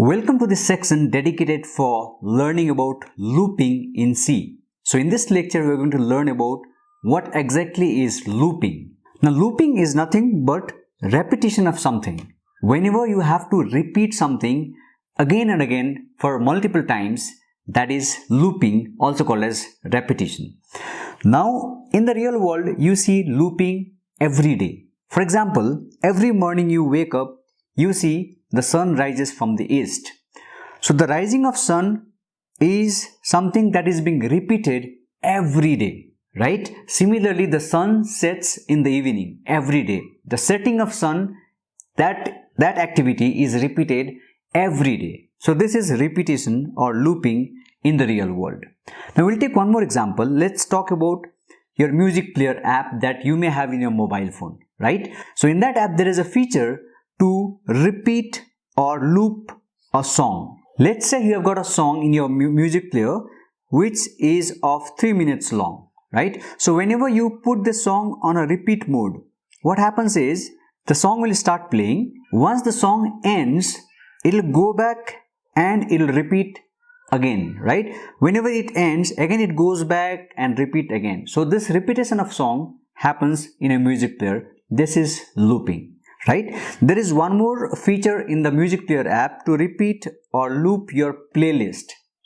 Welcome to this section dedicated for learning about looping in C. So in this lecture we are going to learn about what exactly is looping. Now looping is nothing but repetition of something. Whenever you have to repeat something again and again for multiple times, that is looping, also called as repetition. Now in the real world you see looping every day. For example, every morning you wake up, you see the sun rises from the east. So the rising of sun is something that is being repeated every day, right? Similarly, the sun sets in the evening every day. The setting of sun, that activity is repeated every day. So this is repetition or looping in the real world. Now we'll take one more example. Let's talk about your music player app that you may have in your mobile phone, right? So in that app there is a feature to repeat or loop a song. Let's say you have got a song in your music player which is of 3 minutes long, right? So whenever you put the song on a repeat mode, what happens is the song will start playing. Once the song ends, it will go back and it will repeat again, right? Whenever it ends, again it goes back and repeat again. So this repetition of song happens in a music player. This is looping. Right? There is one more feature in the music player app to repeat or loop your playlist,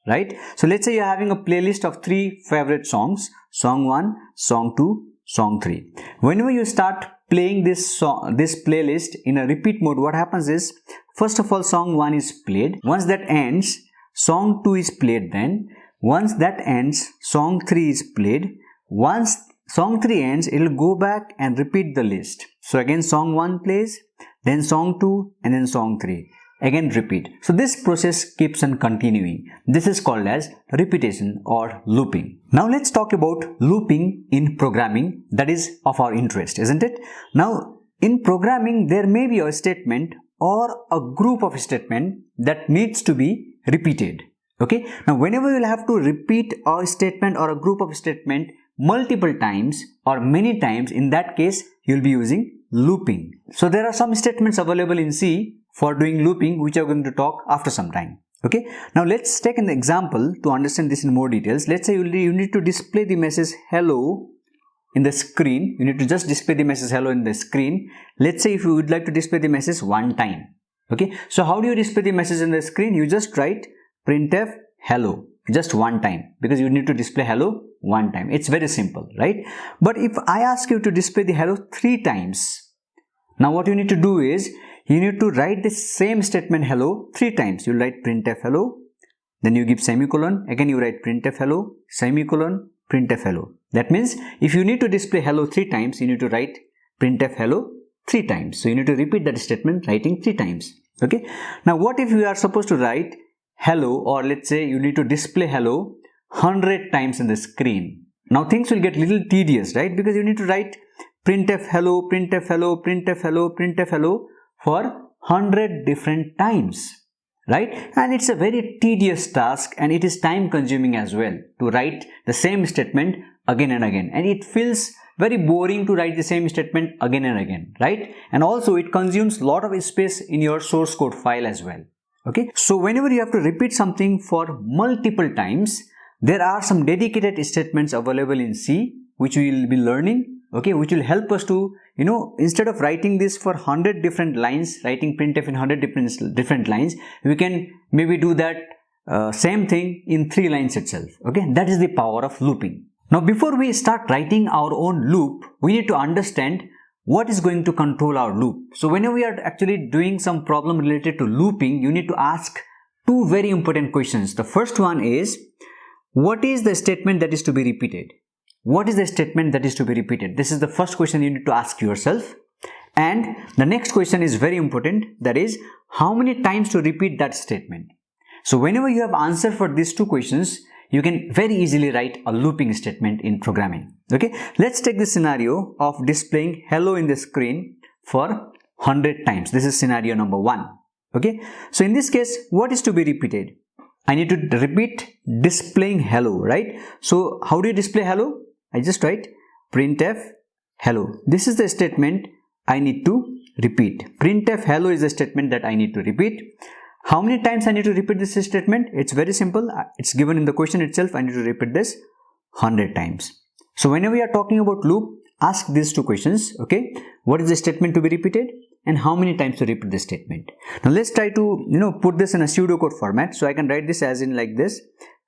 right? So let's say you're having a playlist of 3 favorite songs, song 1, song 2, song 3. Whenever you start playing this playlist in a repeat mode, what happens is, first of all, song 1 is played. Once that ends, song 2 is played then. Once that ends, song 3 is played. Once song 3 ends, it will go back and repeat the list. So again song 1 plays, then song 2 and then song 3. Again repeat. So this process keeps on continuing. This is called as repetition or looping. Now let's talk about looping in programming, that is of our interest, isn't it? Now in programming there may be a statement or a group of statement that needs to be repeated. Okay. Now whenever you will have to repeat a statement or a group of statement multiple times or many times, in that case you will be using looping. So there are some statements available in C for doing looping which I'm going to talk after some time. Okay. Now let's take an example to understand this in more details. Let's say you need to display the message hello in the screen. You need to just display the message hello in the screen. Let's say if you would like to display the message one time. Okay. So how do you display the message in the screen? You just write printf hello just one time, because you need to display hello one time. It's very simple, right? But if I ask you to display the hello 3 times, now what you need to do is you need to write the same statement hello 3 times. You write printf hello, then you give semicolon, again you write printf hello, semicolon, printf hello. That means if you need to display hello 3 times, you need to write printf hello 3 times. So you need to repeat that statement writing 3 times. Okay. Now what if you are supposed to write hello, or let's say you need to display hello 100 times in the screen. Now things will get little tedious, right? Because you need to write printf hello, printf hello, printf hello, printf hello for 100 different times, right? And it's a very tedious task and it is time consuming as well to write the same statement again and again. And it feels very boring to write the same statement again and again, right? And also it consumes a lot of space in your source code file as well. Okay, so whenever you have to repeat something for multiple times, there are some dedicated statements available in C which we will be learning, okay, which will help us to, instead of writing this for 100 different lines, writing printf in 100 different lines, we can maybe do that same thing in 3 lines itself. Okay, that is the power of looping. Now before we start writing our own loop, we need to understand what is going to control our loop. So whenever we are actually doing some problem related to looping, you need to ask 2 very important questions. The first one is, what is the statement that is to be repeated? What is the statement that is to be repeated? This is the first question you need to ask yourself. And the next question is very important, that is, how many times to repeat that statement? So whenever you have answer for these 2 questions, you can very easily write a looping statement in programming. Okay, let's take the scenario of displaying hello in the screen for 100 times. This is scenario number 1. Okay, so in this case, what is to be repeated? I need to repeat displaying hello, right? So how do you display hello? I just write printf hello. This is the statement I need to repeat. Printf hello is the statement that I need to repeat. How many times I need to repeat this statement? It's very simple. It's given in the question itself. I need to repeat this 100 times. So whenever we are talking about loop, ask these two questions. Okay, what is the statement to be repeated and how many times to repeat the statement? Now let's try to put this in a pseudocode format. So I can write this as in like this: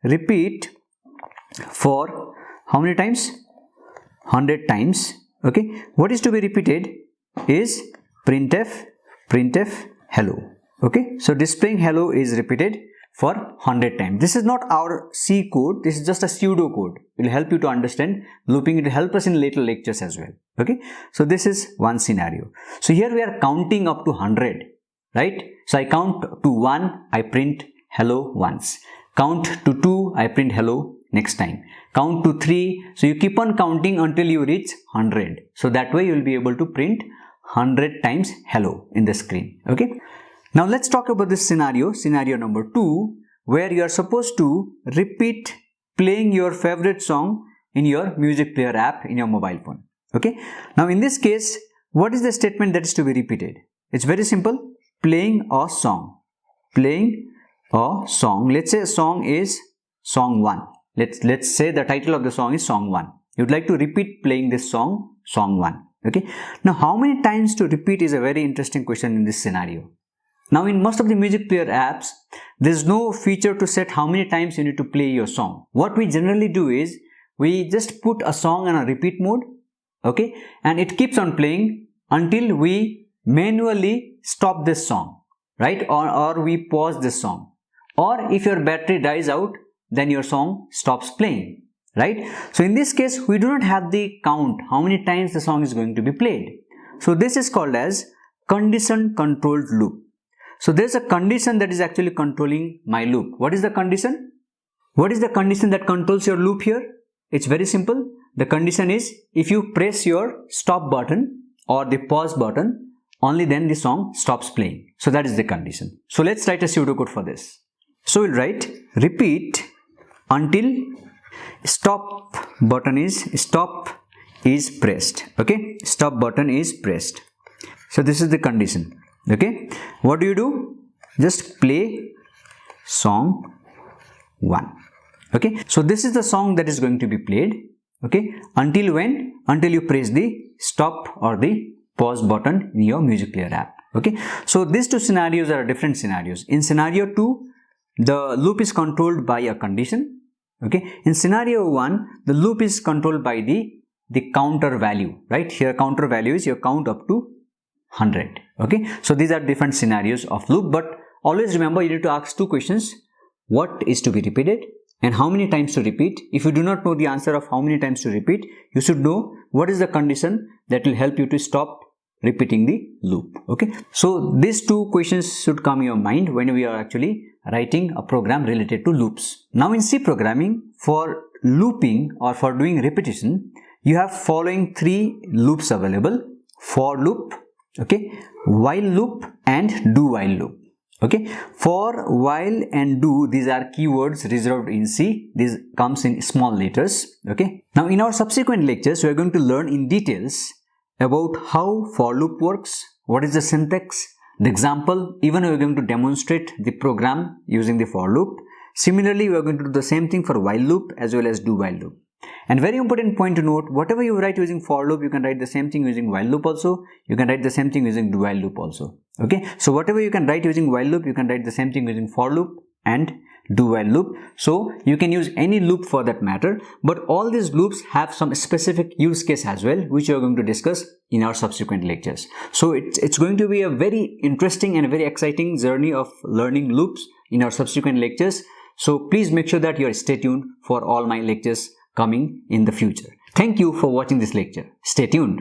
repeat for how many times? 100 times. Okay, what is to be repeated is printf hello. Okay, so displaying hello is repeated for 100 times. This is not our C code, this is just a pseudo code. It will help you to understand looping. It will help us in later lectures as well. Okay, so this is one scenario. So here we are counting up to 100, right? So I count to 1, I print hello once. Count to 2, I print hello next time. Count to 3, so you keep on counting until you reach 100. So that way you will be able to print 100 times hello in the screen. Okay. Now let's talk about this scenario number 2, where you are supposed to repeat playing your favorite song in your music player app in your mobile phone. Okay. Now in this case, what is the statement that is to be repeated? It's very simple. Playing a song. Playing a song. Let's say a song is song 1. Let's say the title of the song is song 1. You'd like to repeat playing this song 1. Okay. Now how many times to repeat is a very interesting question in this scenario. Now in most of the music player apps, there's no feature to set how many times you need to play your song. What we generally do is, we just put a song on a repeat mode, okay, and it keeps on playing until we manually stop this song, right, or we pause this song, or if your battery dies out, then your song stops playing, right? So in this case, we do not have the count how many times the song is going to be played. So this is called as condition controlled loop. So there's a condition that is actually controlling my loop. What is the condition? What is the condition that controls your loop here? It's very simple. The condition is, if you press your stop button or the pause button, only then the song stops playing. So that is the condition. So let's write a pseudocode for this. So we'll write repeat until stop is pressed. Okay, stop button is pressed. So this is the condition. Okay, what do? Just play song 1. Okay, so this is the song that is going to be played. Okay, until when? Until you press the stop or the pause button in your music player app. Okay, so these two scenarios are different scenarios. In scenario 2, the loop is controlled by a condition. Okay, in scenario 1, the loop is controlled by the counter value, right? Here counter value is your count up to 100. Okay, so these are different scenarios of loop, but always remember you need to ask two questions: what is to be repeated and how many times to repeat. If you do not know the answer of how many times to repeat, you should know what is the condition that will help you to stop repeating the loop. Okay, so these two questions should come in your mind when we are actually writing a program related to loops. Now in C programming, for looping or for doing repetition, you have following 3 loops available: for loop, okay, while loop and do while loop. Okay, for, while and do, these are keywords reserved in C. This comes in small letters. Okay, now in our subsequent lectures, we are going to learn in details about how for loop works, what is the syntax, the example, even we are going to demonstrate the program using the for loop. Similarly, we are going to do the same thing for while loop as well as do while loop. And very important point to note, whatever you write using for loop, you can write the same thing using while loop also. You can write the same thing using do while loop also. Okay, so whatever you can write using while loop, you can write the same thing using for loop and do while loop. So you can use any loop for that matter, but all these loops have some specific use case as well, which we are going to discuss in our subsequent lectures. So it's going to be a very interesting and very exciting journey of learning loops in our subsequent lectures. So please make sure that you are stay tuned for all my lectures coming in the future. Thank you for watching this lecture. Stay tuned.